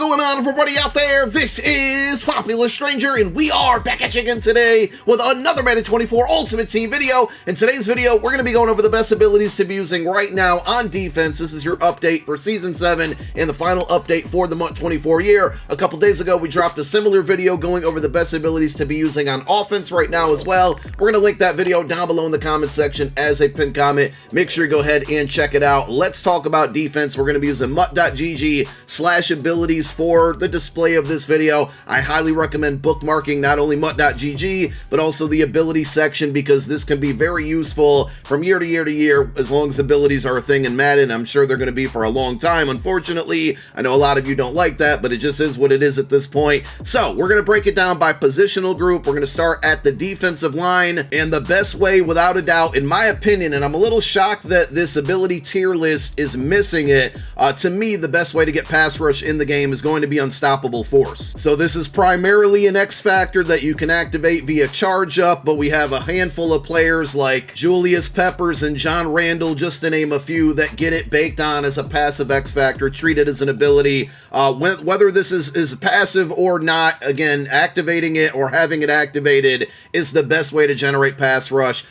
going on, everybody out there? This is Popular Stranger, and we are back at you again today with another Madden 24 Ultimate Team video. In today's video, we're going to be going over the best abilities to be using right now on defense. This is your update for Season 7 and the final update for the MUT 24 year. A couple days ago, we dropped a similar video going over the best abilities to be using on offense right now as well. We're going to link that video down below in the comment section as a pinned comment. Make sure you go ahead and check it out. Let's talk about defense. We're going to be using MUT.gg/abilities for the display of this video. I highly recommend bookmarking not only MUT.gg, but also the ability section, because this can be very useful from year to year to year, as long as abilities are a thing in Madden. I'm sure they're going to be for a long time. Unfortunately, I know a lot of you don't like that, but it just is what it is at this point. So we're going to break it down by positional group. We're going to start at the defensive line, and the best way, without a doubt, in my opinion, and I'm a little shocked that this ability tier list is missing it, to me, the best way to get pass rush in the game is going to be Unstoppable Force. So this is primarily an X factor that you can activate via charge up, but we have a handful of players like Julius Peppers and John Randall, just to name a few, that get it baked on as a passive X factor, treat it as an ability. Whether this is passive or not, again, activating it or having it activated is the best way to generate pass rush.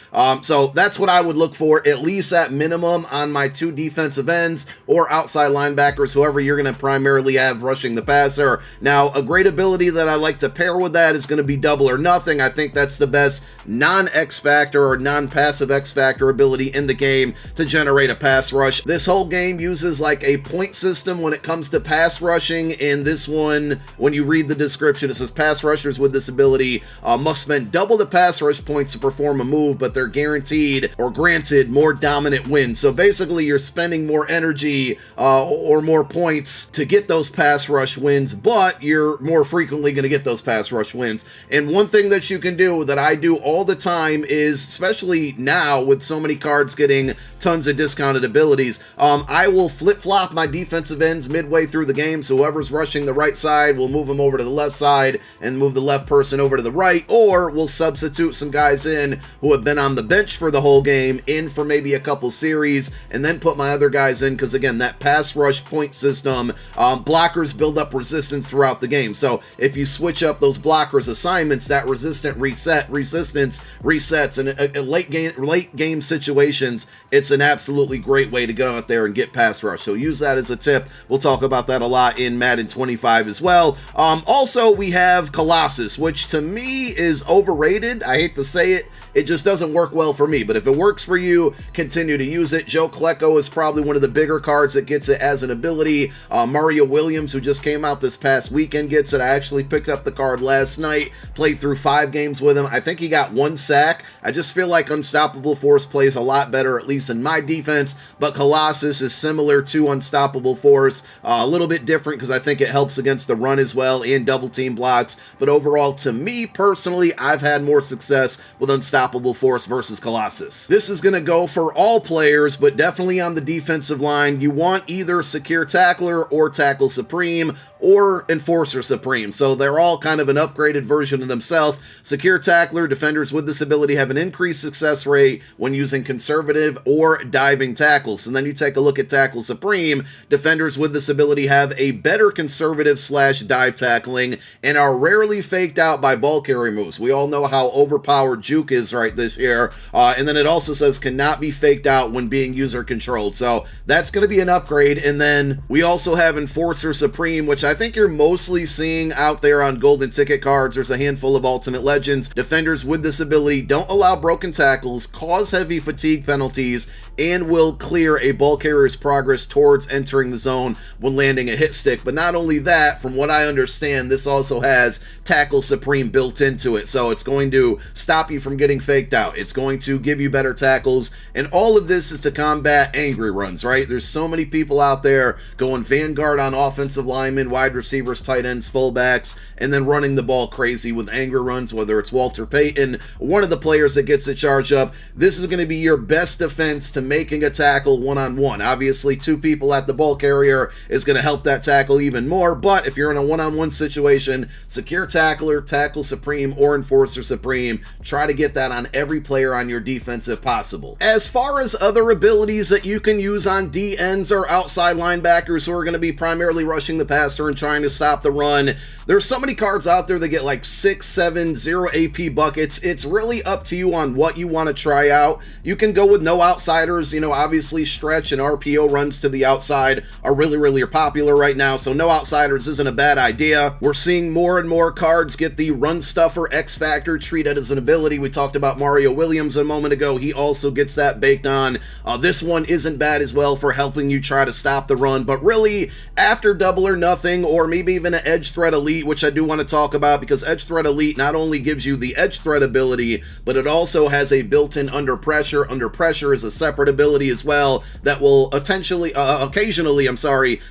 So that's what I would look for, at least at minimum, on my two defensive ends or outside linebackers, whoever you're going to primarily have rushing the passer. Now, a great ability that I like to pair with that is going to be Double or Nothing. I think that's the best non-X factor or non-passive X factor ability in the game to generate a pass rush. This whole game uses like a point system when it comes to pass rushing. In this one, when you read the description, it says pass rushers with this ability must spend double the pass rush points to perform a move, but they're guaranteed or granted more dominant wins. So basically, you're spending more energy or more points to get those pass rush wins, but you're more frequently going to get those pass rush wins. And one thing that you can do, that I do all the time, is, especially now with so many cards getting tons of discounted abilities, I will flip-flop my defensive ends midway through the game. So whoever's rushing the right side, we'll move them over to the left side and move the left person over to the right, or we'll substitute some guys in who have been on the bench for the whole game in for maybe a couple series, and then put my other guys in, because again, that pass rush point system, blockers build up resistance throughout the game. So if you switch up those blockers assignments, that resistance resets, and in late game situations, it's an absolutely great way to go out there and get pass rush. So use that as a tip. We'll talk about that a lot in Madden 25 as well. Also, we have Colossus, which to me is overrated. I hate to say it. It just doesn't work well for me, but if it works for you, continue to use it. Joe Klecko is probably one of the bigger cards that gets it as an ability. Mario Williams, who just came out this past weekend, gets it. I actually picked up the card last night, played through 5 games with him. I think he got 1 sack. I just feel like Unstoppable Force plays a lot better, at least in my defense, but Colossus is similar to Unstoppable Force, a little bit different because I think it helps against the run as well and double team blocks. But overall, to me personally, I've had more success with Unstoppable Force versus Colossus. This is going to go for all players, but definitely on the defensive line, you want either Secure Tackler or Tackle Supreme or Enforcer Supreme. So they're all kind of an upgraded version of themselves. Secure Tackler, defenders with this ability have an increased success rate when using conservative or diving tackles. And then you take a look at Tackle Supreme, defenders with this ability have a better conservative / dive tackling and are rarely faked out by ball carrier moves. We all know how overpowered Juke is right this year. And then it also says cannot be faked out when being user controlled. So that's going to be an upgrade. And then we also have Enforcer Supreme, which I think you're mostly seeing out there on golden ticket cards. There's a handful of Ultimate Legends. Defenders with this ability don't allow broken tackles, cause heavy fatigue penalties, and will clear a ball carrier's progress towards entering the zone when landing a hit stick. But not only that, from what I understand, this also has Tackle Supreme built into it. So it's going to stop you from getting faked out. It's going to give you better tackles. And all of this is to combat angry runs, right? There's so many people out there going Vanguard on offensive linemen, wide receivers, tight ends, fullbacks, and then running the ball crazy with angry runs, whether it's Walter Payton, one of the players that gets the charge up. This is going to be your best defense to making a tackle one-on-one. Obviously, 2 people at the ball carrier is going to help that tackle even more, but if you're in a one-on-one situation, Secure Tackler, Tackle Supreme, or Enforcer Supreme, try to get that on every player on your defense if possible. As far as other abilities that you can use on D ends or outside linebackers who are going to be primarily rushing the passer tackler and trying to stop the run. There's so many cards out there that get like 6, 7, 0 AP buckets. It's really up to you on what you want to try out. You can go with no outsiders. You know, obviously stretch and RPO runs to the outside are really popular right now, so no outsiders isn't a bad idea. We're seeing more and more cards get the run stuffer X factor, treat it as an ability. We talked about Mario Williams a moment ago. He also gets that baked on. This one isn't bad as well for helping you try to stop the run, but really after Double or Nothing, or maybe even an Edge Threat Elite, which I do want to talk about, because Edge Threat Elite not only gives you the Edge Threat ability, but it also has a built-in Under Pressure. Under Pressure is a separate ability as well that will occasionally,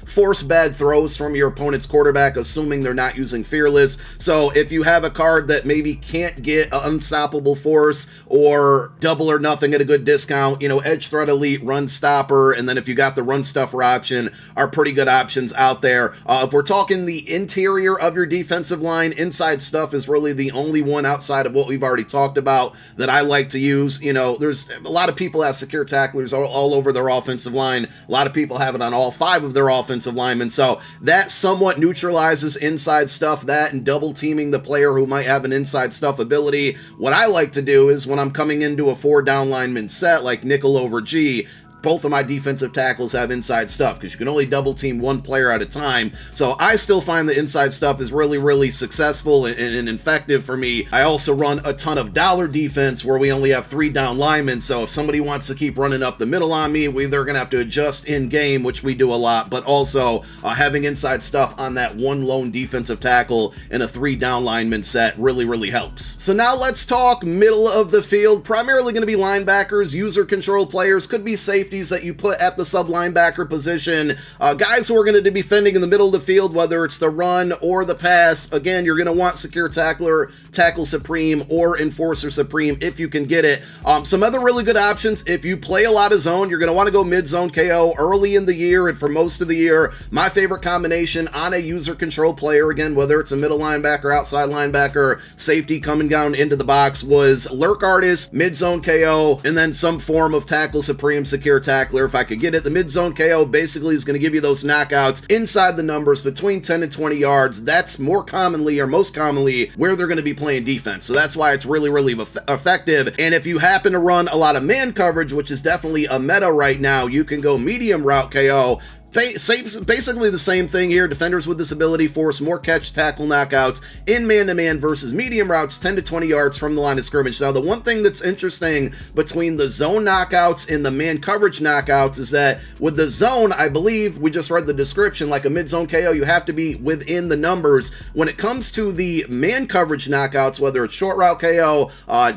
force bad throws from your opponent's quarterback, assuming they're not using Fearless. So if you have a card that maybe can't get Unstoppable Force or Double or Nothing at a good discount, you know, Edge Threat Elite, Run Stopper, and then if you got the Run Stuffer option, are pretty good options out there. If we're talking the interior of your defensive line, inside stuff is really the only one outside of what we've already talked about that I like to use. You know, there's a lot of people have secure tacklers all over their offensive line. A lot of people have it on all 5 of their offensive linemen, so that somewhat neutralizes inside stuff, that and double teaming the player who might have an inside stuff ability. What I like to do is when I'm coming into a 4 down lineman set like nickel over G, both of my defensive tackles have inside stuff because you can only double team 1 player at a time. So I still find the inside stuff is really successful and effective for me. I also run a ton of dollar defense where we only have 3 down linemen. So if somebody wants to keep running up the middle on me, they're going to have to adjust in game, which we do a lot, but also having inside stuff on that 1 lone defensive tackle in a 3 down lineman set really helps. So now let's talk middle of the field. Primarily going to be linebackers, user control players, could be safety that you put at the sub linebacker position, guys who are going to be defending in the middle of the field, whether it's the run or the pass. Again, you're going to want secure tackler, tackle supreme, or enforcer supreme if you can get it. Some other really good options, if you play a lot of zone, you're going to want to go mid zone KO early in the year and for most of the year. My favorite combination on a user control player, again, whether it's a middle linebacker, outside linebacker, safety coming down into the box, was Lurk Artist, mid zone KO, and then some form of tackle supreme, secure tackler. If I could get it, the mid zone KO basically is going to give you those knockouts inside the numbers between 10 and 20 yards. That's more commonly, or most commonly, where they're going to be playing defense. So that's why it's really effective. And if you happen to run a lot of man coverage, which is definitely a meta right now, you can go medium route KO. Basically the same thing here. Defenders with this ability force more catch tackle knockouts in man-to-man versus medium routes 10 to 20 yards from the line of scrimmage. Now, the one thing that's interesting between the zone knockouts and the man coverage knockouts is that with the zone, I believe we just read the description, like a mid-zone KO, you have to be within the numbers. When it comes to the man coverage knockouts, whether it's short route KO,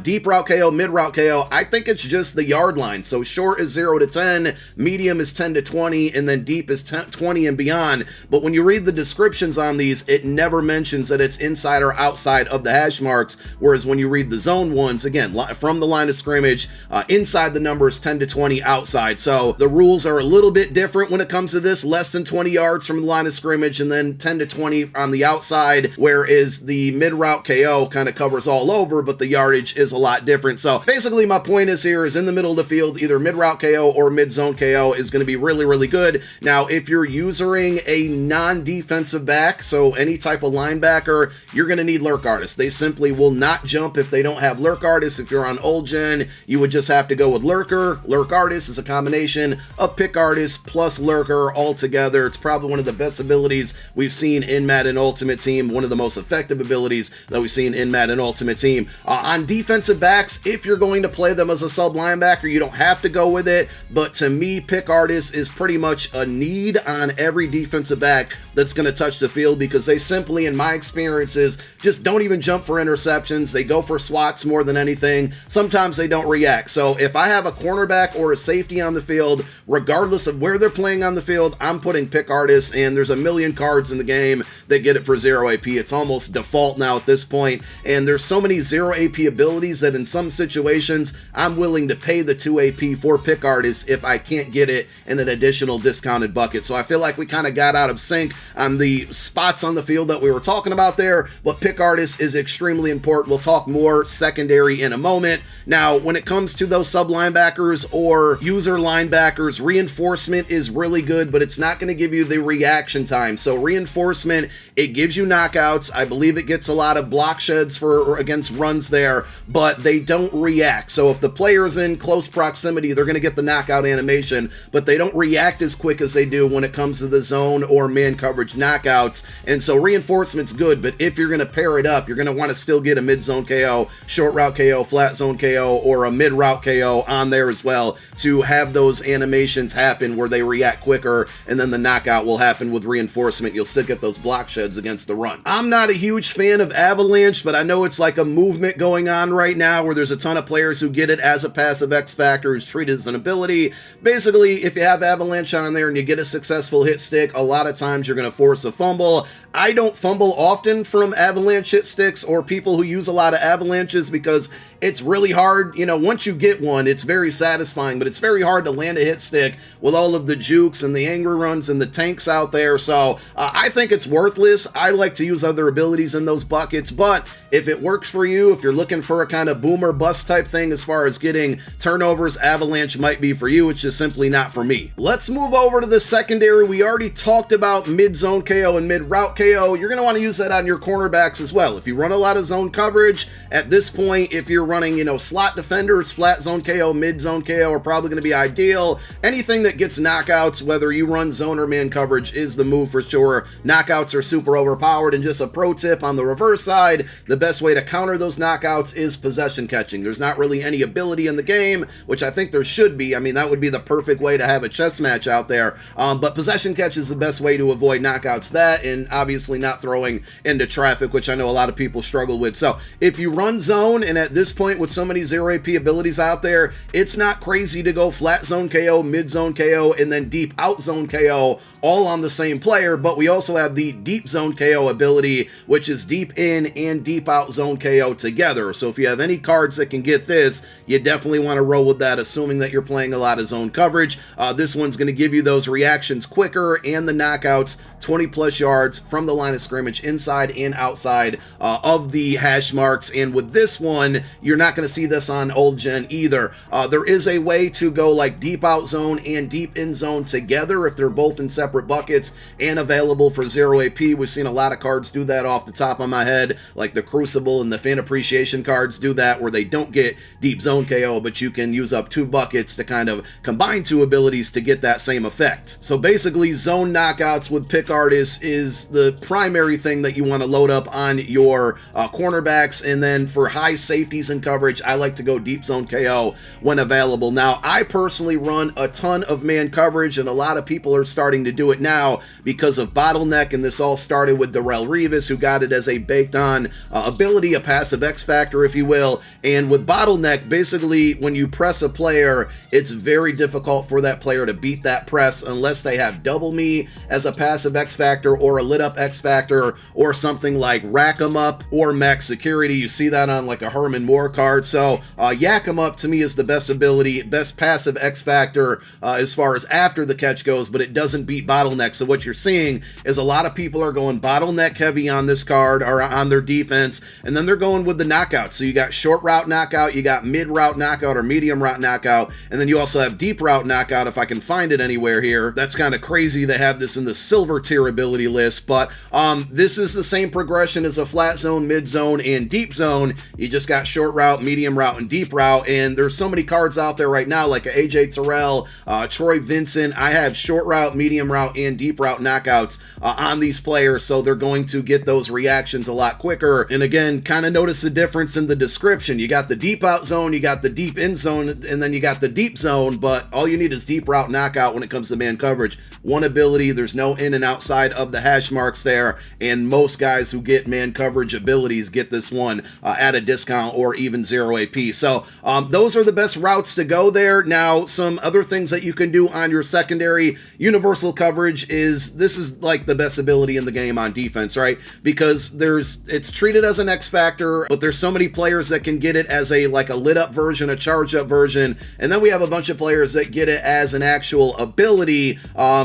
deep route KO, mid route KO, I think it's just the yard line. So short is 0 to 10, medium is 10 to 20, and then deep is 20 and beyond. But when you read the descriptions on these, it never mentions that it's inside or outside of the hash marks, whereas when you read the zone ones, again, from the line of scrimmage, inside the numbers 10 to 20, outside. So the rules are a little bit different when it comes to this, less than 20 yards from the line of scrimmage and then 10 to 20 on the outside, whereas the mid route KO kind of covers all over, but the yardage is a lot different. So basically my point is here is in the middle of the field, either mid route KO or mid zone KO is going to be really good. Now, if you're using a non-defensive back, so any type of linebacker, you're going to need Lurk Artist. They simply will not jump if they don't have Lurk Artist. If you're on old gen, you would just have to go with Lurker. Lurk Artist is a combination of Pick Artist plus Lurker all together. It's probably one of the best abilities we've seen in Madden Ultimate Team, one of the most effective abilities that we've seen in Madden Ultimate Team. On defensive backs, if you're going to play them as a sub linebacker, you don't have to go with it, but to me, Pick Artist is pretty much a need on every defensive back that's going to touch the field, because they simply, in my experiences, just don't even jump for interceptions. They go for swats more than anything. Sometimes they don't react. So if I have a cornerback or a safety on the field, regardless of where they're playing on the field, I'm putting Pick Artist, and there's a million cards in the game that get it for 0 AP. It's almost default now at this point, and there's so many 0 AP abilities that in some situations, I'm willing to pay the 2 AP for Pick Artist if I can't get it in an additional discounted one-handed bucket. So I feel like we kind of got out of sync on the spots on the field that we were talking about there, but pick artist is extremely important. We'll talk more secondary in a moment. Now, when it comes to those sub linebackers or user linebackers, reinforcement is really good, but it's not going to give you the reaction time. So reinforcement, it gives you knockouts. I believe it gets a lot of block sheds for against runs there, but they don't react. So if the player's in close proximity, they're going to get the knockout animation, but they don't react as quick as they do when it comes to the zone or man coverage knockouts. And so reinforcement's good, but if you're going to pair it up, you're going to want to still get a mid-zone KO, short route KO, flat zone KO, or a mid-route KO on there as well to have those animations happen where they react quicker, and then the knockout will happen with reinforcement. You'll still get those block sheds against the run. I'm not a huge fan of Avalanche, but I know it's like a movement going on right now where there's a ton of players who get it as a passive X factor, who's treated as an ability. Basically, if you have Avalanche on there and you get a successful hit stick, a lot of times you're going to force a fumble. I don't fumble often from Avalanche hit sticks or people who use a lot of Avalanches because it's really hard. You know, once you get one, it's very satisfying, but it's very hard to land a hit stick with all of the jukes and the angry runs and the tanks out there. So I think it's worthless. I like to use other abilities in those buckets, but if it works for you, if you're looking for a kind of boom or bust type thing as far as getting turnovers, Avalanche might be for you. It's just simply not for me. Let's move over to the secondary. We already talked about mid-zone KO and mid-route KO. You're going to want to use that on your cornerbacks as well. If you run a lot of zone coverage, at this point, if you're running, you know, slot defenders, flat zone KO, mid-zone KO are probably going to be ideal. Anything that gets knockouts, whether you run zone or man coverage, is the move for sure. Knockouts are super overpowered, and just a pro tip on the reverse side, the best way to counter those knockouts is possession catching. There's not really any ability in the game, which I think there should be. I mean, that would be the perfect way to have a chess match out there, but possession catch is the best way to avoid knockouts. That, and obviously not throwing into traffic, which I know a lot of people struggle with. So if you run zone, and at this point with so many 0 AP abilities out there, it's not crazy to go flat zone KO, mid zone KO, and then deep out zone KO all on the same player. But we also have the deep zone KO ability, which is deep in and deep out zone KO together. So if you have any cards that can get this, you definitely want to roll with that, assuming that you're playing a lot of zone coverage. This one's going to give you those reactions quicker and the knockouts 20 plus yards from the line of scrimmage, inside and outside of the hash marks. And with this one, you're not going to see this on old gen either. There is a way to go like deep out zone and deep in zone together if they're both in separate buckets and available for 0 AP. We've seen a lot of cards do that off the top of my head, like the Crucible and the Fan Appreciation cards do that, where they don't get deep zone KO, but you can use up 2 buckets to kind of combine 2 abilities to get that same effect. So basically, zone knockouts with pick artists is the primary thing that you want to load up on your cornerbacks. And then for high safeties and coverage, I like to go deep zone KO when available. Now, I personally run a ton of man coverage, and a lot of people are starting to do it now because of Bottleneck, and this all started with Darrelle Revis, who got it as a baked-on ability, a passive X factor, if you will. And with Bottleneck, basically, when you press a player, it's very difficult for that player to beat that press unless they have Double Me as a passive X factor, or a lit up X factor, or something like Rack 'em Up or Max Security. You see that on like a Herman Moore card. So Yak 'em Up to me is the best ability, best passive X factor as far as after the catch goes, but it doesn't beat Bottleneck. So what you're seeing is a lot of people are going Bottleneck heavy on this card or on their defense, and then they're going with the knockout. So you got short route knockout, you got mid route knockout or medium route knockout, and then you also have deep route knockout if I can find it anywhere here. That's kind of crazy to have this in the silver tier ability list, but this is the same progression as a flat zone, mid zone, and deep zone. You just got short route, medium route, and deep route, and there's so many cards out there right now like a AJ Terrell, Troy Vincent. I have short route, medium route, and deep route knockouts on these players, so they're going to get those reactions a lot quicker. And again, kind of notice the difference in the description. You got the deep out zone, you got the deep in zone, and then you got the deep zone, but all you need is deep route knockout when it comes to man coverage. One ability, there's no in and outside of the hash marks there, and most guys who get man coverage abilities get this one at a discount or even 0 AP. So those are the best routes to go there. Now, some other things that you can do on your secondary, universal coverage this is like the best ability in the game on defense, right? Because it's treated as an X factor, but there's so many players that can get it as a lit up version, a charged up version, and then we have a bunch of players that get it as an actual ability.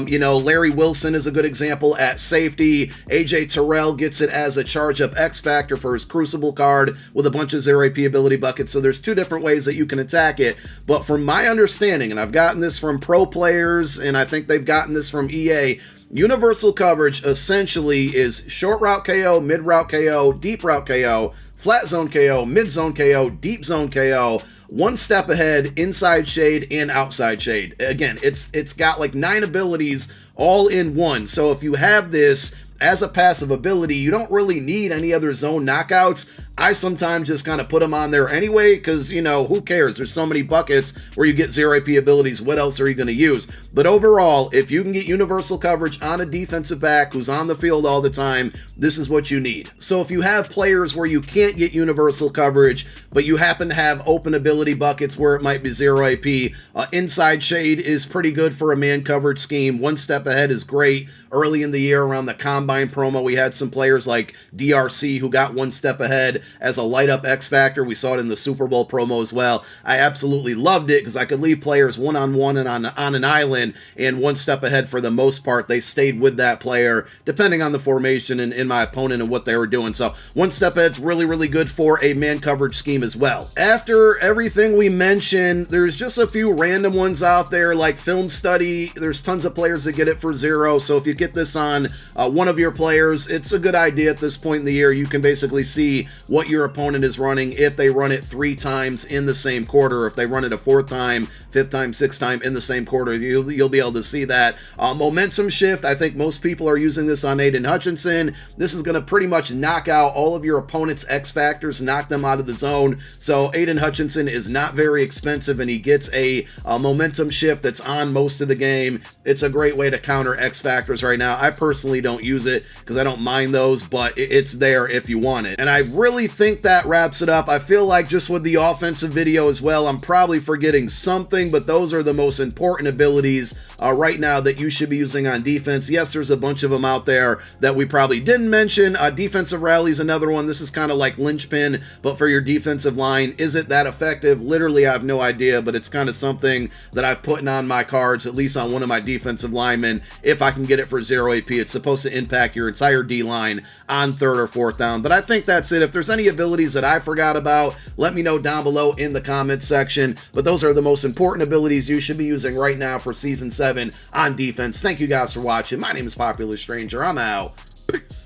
You know, Larry Wilson is a good example at safety. AJ Terrell gets it as a charge-up X Factor for his Crucible card with a bunch of 0 AP ability buckets. So there's two different ways that you can attack it. But from my understanding, and I've gotten this from pro players, and I think they've gotten this from EA, universal coverage essentially is short route KO, mid route KO, deep route KO, flat zone KO, mid zone KO, deep zone KO, one step ahead, inside shade, and outside shade. Again, it's got like 9 abilities all in one. So if you have this as a passive ability, you don't really need any other zone knockouts. I sometimes just kind of put them on there anyway, because, you know, who cares? There's so many buckets where you get 0 AP abilities. What else are you going to use? But overall, if you can get universal coverage on a defensive back who's on the field all the time, this is what you need. So if you have players where you can't get universal coverage, but you happen to have open ability buckets where it might be 0 AP, inside shade is pretty good for a man coverage scheme. One step ahead is great. Early in the year around the Combine promo, we had some players like DRC who got one step ahead as a light up X Factor. We saw it in the Super Bowl promo as well. I absolutely loved it because I could leave players one-on-one and on an island, and one step ahead for the most part. They stayed with that player depending on the formation and my opponent and what they were doing. So one step ahead's really, really good for a man coverage scheme as well. After everything we mentioned, there's just a few random ones out there like Film Study. There's tons of players that get it for 0. So if you get this on one of your players, it's a good idea at this point in the year. You can basically see what your opponent is running if they run it 3 times in the same quarter. If they run it a 4th time, 5th time, 6th time in the same quarter, you'll be able to see that. Momentum shift, I think most people are using this on Aiden Hutchinson. This is going to pretty much knock out all of your opponent's X Factors, knock them out of the zone. So Aiden Hutchinson is not very expensive, and he gets a momentum shift that's on most of the game. It's a great way to counter X Factors right now. I personally don't use it because I don't mind those, but it's there if you want it. And I really think that wraps it up. I feel like just with the offensive video as well, I'm probably forgetting something, but those are the most important abilities right now that you should be using on defense. Yes, there's a bunch of them out there that we probably didn't mention. Defensive rally is another one. This is kind of like linchpin, but for your defensive line. Is it that effective? Literally, I have no idea, but it's kind of something that I've put on my cards, at least on one of my defensive linemen. If I can get it for 0 AP, it's supposed to impact your entire D-line on 3rd or 4th down. But I think that's it. If there's any abilities that I forgot about, let me know down below in the comments section. But those are the most important abilities you should be using right now for Season 7 on defense. Thank you guys for watching. My name is Popular Stranger. I'm out. Peace.